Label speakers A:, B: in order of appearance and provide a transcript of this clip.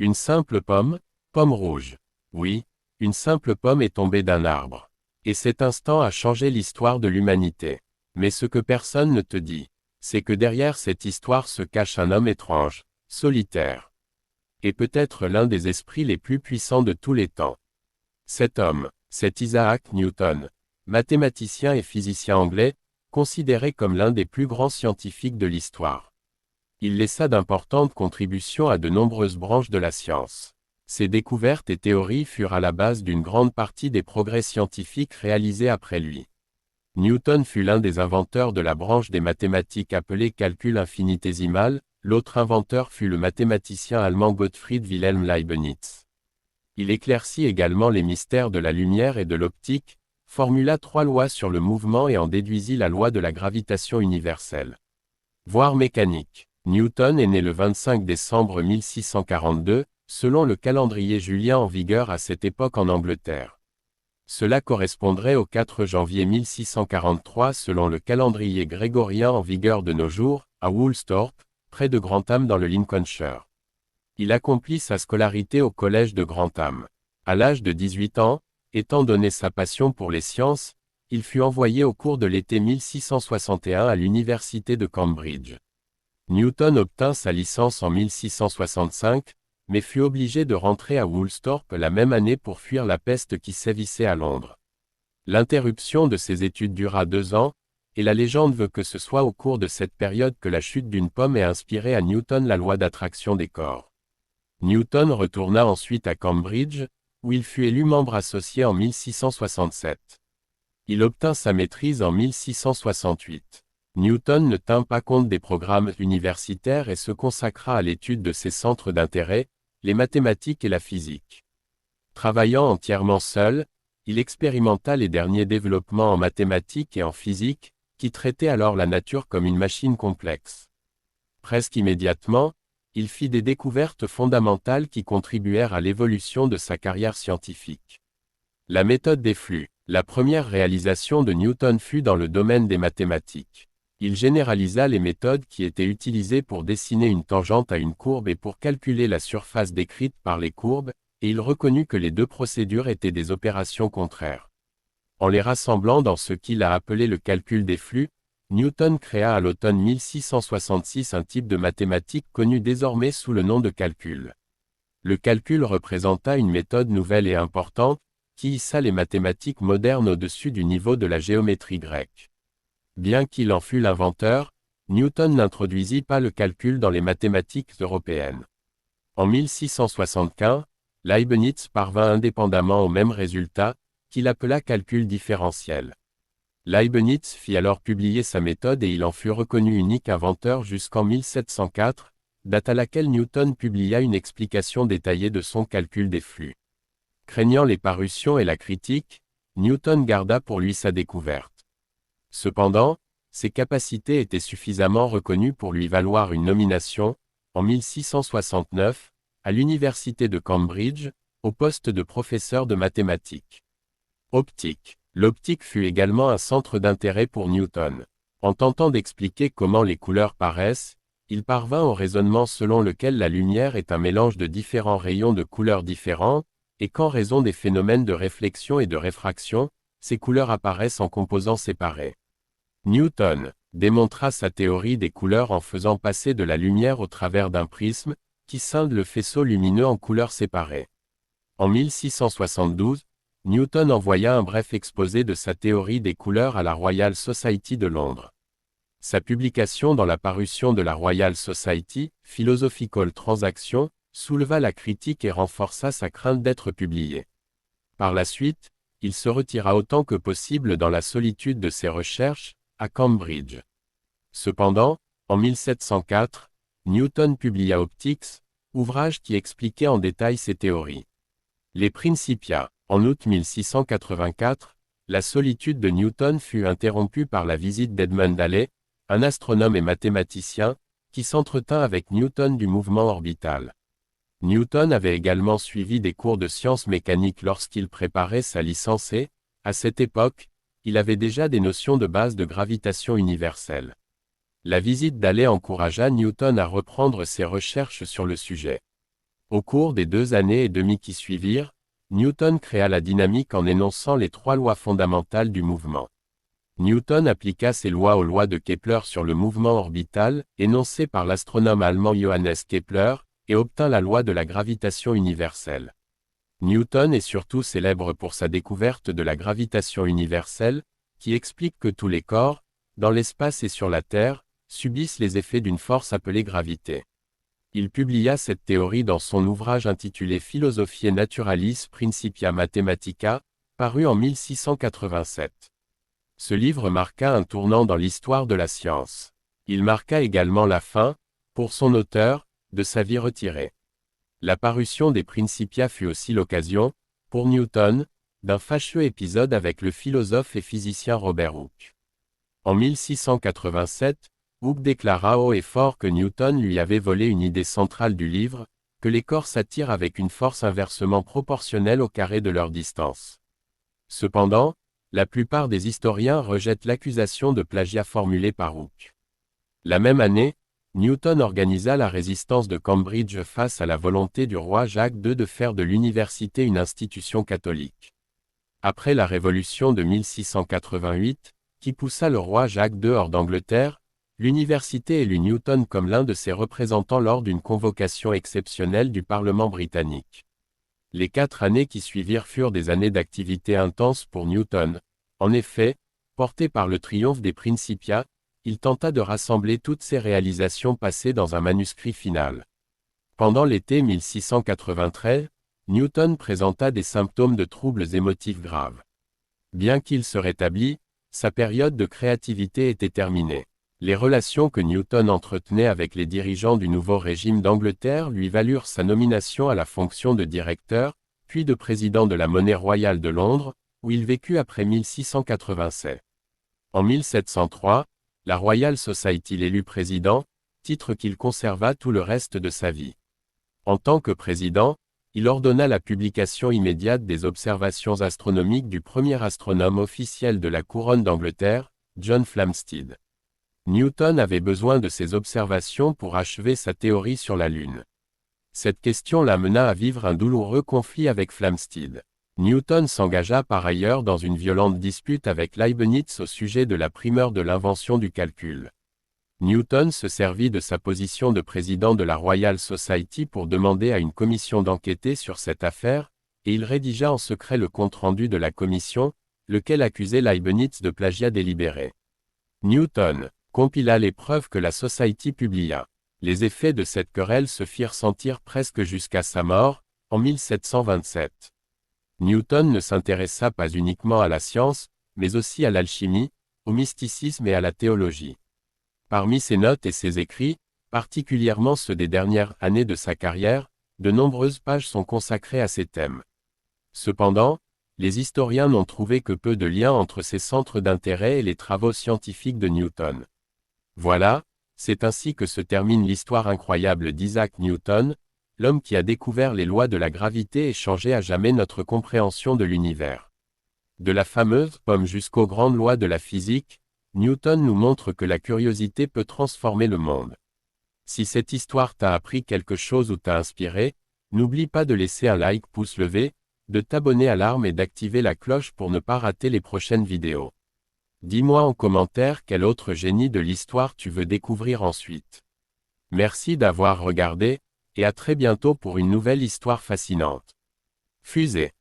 A: Une simple pomme, pomme rouge. Oui, une simple pomme est tombée d'un arbre. Et cet instant a changé l'histoire de l'humanité. Mais ce que personne ne te dit, c'est que derrière cette histoire se cache un homme étrange, solitaire. Et peut-être l'un des esprits les plus puissants de tous les temps. Cet homme, c'est Isaac Newton, mathématicien et physicien anglais, considéré comme l'un des plus grands scientifiques de l'histoire. Il laissa d'importantes contributions à de nombreuses branches de la science. Ses découvertes et théories furent à la base d'une grande partie des progrès scientifiques réalisés après lui. Newton fut l'un des inventeurs de la branche des mathématiques appelée calcul infinitésimal, l'autre inventeur fut le mathématicien allemand Gottfried Wilhelm Leibniz. Il éclaircit également les mystères de la lumière et de l'optique, formula 3 lois sur le mouvement et en déduisit la loi de la gravitation universelle. Voire mécanique. Newton est né le 25 décembre 1642, selon le calendrier julien en vigueur à cette époque en Angleterre. Cela correspondrait au 4 janvier 1643 selon le calendrier grégorien en vigueur de nos jours, à Woolsthorpe, près de Grantham dans le Lincolnshire. Il accomplit sa scolarité au collège de Grantham. À l'âge de 18 ans, étant donné sa passion pour les sciences, il fut envoyé au cours de l'été 1661 à l'université de Cambridge. Newton obtint sa licence en 1665, mais fut obligé de rentrer à Woolsthorpe la même année pour fuir la peste qui sévissait à Londres. L'interruption de ses études dura 2 ans, et la légende veut que ce soit au cours de cette période que la chute d'une pomme ait inspiré à Newton la loi d'attraction des corps. Newton retourna ensuite à Cambridge, où il fut élu membre associé en 1667. Il obtint sa maîtrise en 1668. Newton ne tint pas compte des programmes universitaires et se consacra à l'étude de ses centres d'intérêt, les mathématiques et la physique. Travaillant entièrement seul, il expérimenta les derniers développements en mathématiques et en physique, qui traitaient alors la nature comme une machine complexe. Presque immédiatement, il fit des découvertes fondamentales qui contribuèrent à l'évolution de sa carrière scientifique. La méthode des flux. La première réalisation de Newton fut dans le domaine des mathématiques. Il généralisa les méthodes qui étaient utilisées pour dessiner une tangente à une courbe et pour calculer la surface décrite par les courbes, et il reconnut que les deux procédures étaient des opérations contraires. En les rassemblant dans ce qu'il a appelé le calcul des flux, Newton créa à l'automne 1666 un type de mathématiques connu désormais sous le nom de calcul. Le calcul représenta une méthode nouvelle et importante, qui hissa les mathématiques modernes au-dessus du niveau de la géométrie grecque. Bien qu'il en fût l'inventeur, Newton n'introduisit pas le calcul dans les mathématiques européennes. En 1675, Leibniz parvint indépendamment au même résultat, qu'il appela calcul différentiel. Leibniz fit alors publier sa méthode et il en fut reconnu unique inventeur jusqu'en 1704, date à laquelle Newton publia une explication détaillée de son calcul des flux. Craignant les parutions et la critique, Newton garda pour lui sa découverte. Cependant, ses capacités étaient suffisamment reconnues pour lui valoir une nomination, en 1669, à l'université de Cambridge, au poste de professeur de mathématiques. Optique. L'optique fut également un centre d'intérêt pour Newton. En tentant d'expliquer comment les couleurs paraissent, il parvint au raisonnement selon lequel la lumière est un mélange de différents rayons de couleurs différentes, et qu'en raison des phénomènes de réflexion et de réfraction, ces couleurs apparaissent en composants séparés. Newton démontra sa théorie des couleurs en faisant passer de la lumière au travers d'un prisme, qui scinde le faisceau lumineux en couleurs séparées. En 1672, Newton envoya un bref exposé de sa théorie des couleurs à la Royal Society de Londres. Sa publication dans la parution de la Royal Society, Philosophical Transactions, souleva la critique et renforça sa crainte d'être publié. Par la suite, il se retira autant que possible dans la solitude de ses recherches, à Cambridge. Cependant, en 1704, Newton publia Optics, ouvrage qui expliquait en détail ses théories. Les Principia. En août 1684, la solitude de Newton fut interrompue par la visite d'Edmund Halley, un astronome et mathématicien, qui s'entretint avec Newton du mouvement orbital. Newton avait également suivi des cours de sciences mécaniques lorsqu'il préparait sa licence et, à cette époque, il avait déjà des notions de base de gravitation universelle. La visite d'Halley encouragea Newton à reprendre ses recherches sur le sujet. Au cours des 2 années et demie qui suivirent, Newton créa la dynamique en énonçant les 3 lois fondamentales du mouvement. Newton appliqua ces lois aux lois de Kepler sur le mouvement orbital, énoncées par l'astronome allemand Johannes Kepler, et obtint la loi de la gravitation universelle. Newton est surtout célèbre pour sa découverte de la gravitation universelle, qui explique que tous les corps, dans l'espace et sur la Terre, subissent les effets d'une force appelée gravité. Il publia cette théorie dans son ouvrage intitulé Philosophiae Naturalis Principia Mathematica, paru en 1687. Ce livre marqua un tournant dans l'histoire de la science. Il marqua également la fin, pour son auteur, de sa vie retirée. La parution des Principia fut aussi l'occasion, pour Newton, d'un fâcheux épisode avec le philosophe et physicien Robert Hooke. En 1687, Hooke déclara haut et fort que Newton lui avait volé une idée centrale du livre, que les corps s'attirent avec une force inversement proportionnelle au carré de leur distance. Cependant, la plupart des historiens rejettent l'accusation de plagiat formulée par Hooke. La même année, Newton organisa la résistance de Cambridge face à la volonté du roi Jacques II de faire de l'université une institution catholique. Après la Révolution de 1688, qui poussa le roi Jacques II hors d'Angleterre, l'université élut Newton comme l'un de ses représentants lors d'une convocation exceptionnelle du Parlement britannique. Les 4 années qui suivirent furent des années d'activité intense pour Newton. En effet, porté par le triomphe des Principia, il tenta de rassembler toutes ses réalisations passées dans un manuscrit final. Pendant l'été 1693, Newton présenta des symptômes de troubles émotifs graves. Bien qu'il se rétablît, sa période de créativité était terminée. Les relations que Newton entretenait avec les dirigeants du nouveau régime d'Angleterre lui valurent sa nomination à la fonction de directeur, puis de président de la Monnaie royale de Londres, où il vécut après 1687. En 1703, la Royal Society l'élut président, titre qu'il conserva tout le reste de sa vie. En tant que président, il ordonna la publication immédiate des observations astronomiques du premier astronome officiel de la couronne d'Angleterre, John Flamsteed. Newton avait besoin de ces observations pour achever sa théorie sur la Lune. Cette question l'amena à vivre un douloureux conflit avec Flamsteed. Newton s'engagea par ailleurs dans une violente dispute avec Leibniz au sujet de la primeur de l'invention du calcul. Newton se servit de sa position de président de la Royal Society pour demander à une commission d'enquêter sur cette affaire, et il rédigea en secret le compte-rendu de la commission, lequel accusait Leibniz de plagiat délibéré. Newton compila les preuves que la Society publia. Les effets de cette querelle se firent sentir presque jusqu'à sa mort, en 1727. Newton ne s'intéressa pas uniquement à la science, mais aussi à l'alchimie, au mysticisme et à la théologie. Parmi ses notes et ses écrits, particulièrement ceux des dernières années de sa carrière, de nombreuses pages sont consacrées à ces thèmes. Cependant, les historiens n'ont trouvé que peu de liens entre ces centres d'intérêt et les travaux scientifiques de Newton. Voilà, c'est ainsi que se termine l'histoire incroyable d'Isaac Newton, l'homme qui a découvert les lois de la gravité et changé à jamais notre compréhension de l'univers. De la fameuse pomme jusqu'aux grandes lois de la physique, Newton nous montre que la curiosité peut transformer le monde. Si cette histoire t'a appris quelque chose ou t'a inspiré, n'oublie pas de laisser un like pouce levé, de t'abonner à l'arme et d'activer la cloche pour ne pas rater les prochaines vidéos. Dis-moi en commentaire quel autre génie de l'histoire tu veux découvrir ensuite. Merci d'avoir regardé, et à très bientôt pour une nouvelle histoire fascinante. Fusée.